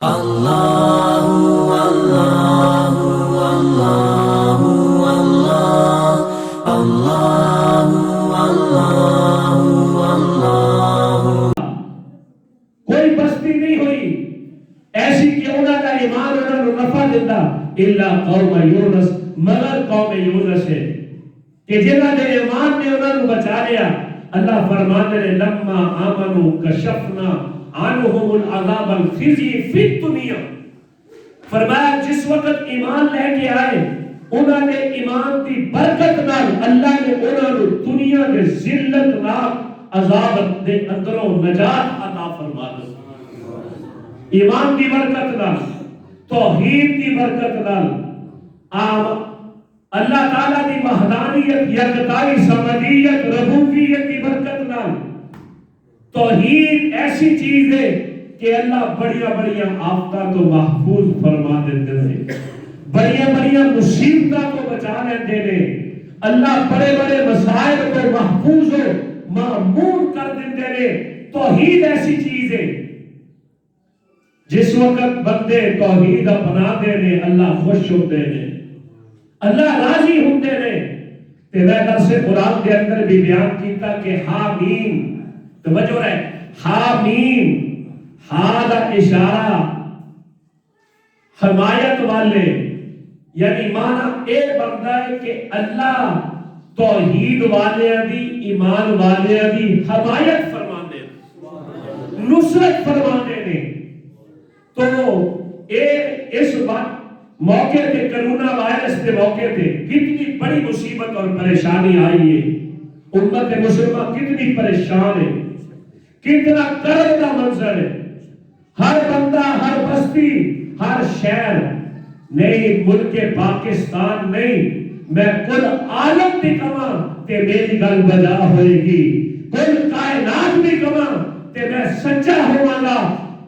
اللہ اللہ اللہ اللہ اللہ اللہ اللہ۔ کوئی بستی نہیں ہوئی ایسی کہ انہوں کا ایمان انہوں نے نفع دیتا الا قوم یونس، مگر قوم یونس ہے کہ جنہوں نے ایمان نے انہوں نے بچا لیا۔ اللہ فرماتے ہیں لما آمنوا کشفنا عنہم العذاب الخزی فی الدنیا، فرمایا جس وقت ایمان لے کے آئے انہوں نے ایمان کی برکت نال اللہ نے انہوں نے دنیا کے ذلت ناک عذاب دے اندروں نجات عطا فرما دی۔ ایمان کی برکت نال، توحید کی برکت نال، اللہ تعالیٰ کی وحدانیت، یکتائی، سمدیت، ربوبیت کی برکت نال۔ توحید ایسی چیز ہے کہ اللہ بڑیا بڑیا آفتاں تو محفوظ فرما دیتے ہیں، بڑیا بڑیا مصیبتاں کو بچا لیتے ہیں، اللہ بڑے بڑے مسائل کو محفوظ و معمول کر دیتے ہیں۔ توحید ایسی چیز ہے جس وقت بندے توحید اپنا دینے اللہ خوش ہوتے ہیں، اللہ راضی ہوتے ہیں۔ تے میں درس قرآن کے اندر بھی بیان کیتا کہ حامیم، توجہ ہے، حامیم، ہا دا اشارہ حمایت والے، یعنی معنی اے بنتا ہے کہ اللہ توحید والے دی، ایمان والے دی حمایت فرمانے، نصرت فرمانے نے۔ تو اس وقت موقع تے کرونا وائرس کے موقع تے کتنی بڑی مصیبت اور پریشانی آئی ہے، امت مسلمہ کتنی پریشان ہے، کتنا کرب کا منظر ہے۔ ہر بندہ، ہر بستی، ہر شہر، نہیں ملک پاکستان نہیں، میں کل عالم بھی کما تے میری گل بجا ہوئے گی، کل کائنات بھی کما تے میں سچا ہوا گا۔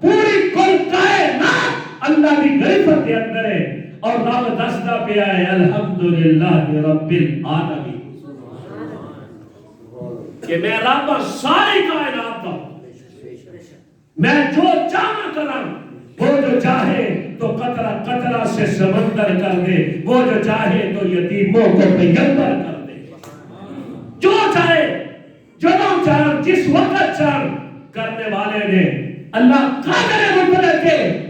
پوری کل کائنات اللہ کی غرفت کے اندر ہے اور رب دستا پیا ہے الحمدللہ رب العالمین، کہ میں رب ساری کائنات کا، میں جو چاہنا کرا، وہ جو چاہے تو قطرہ قطرہ سے سمندر کر دے، وہ جو چاہے تو یتیموں کو پیغمبر کر دے، جو چاہے جدوں چاہ جس وقت چاہ کرنے والے نے اللہ قادر مطلق ہے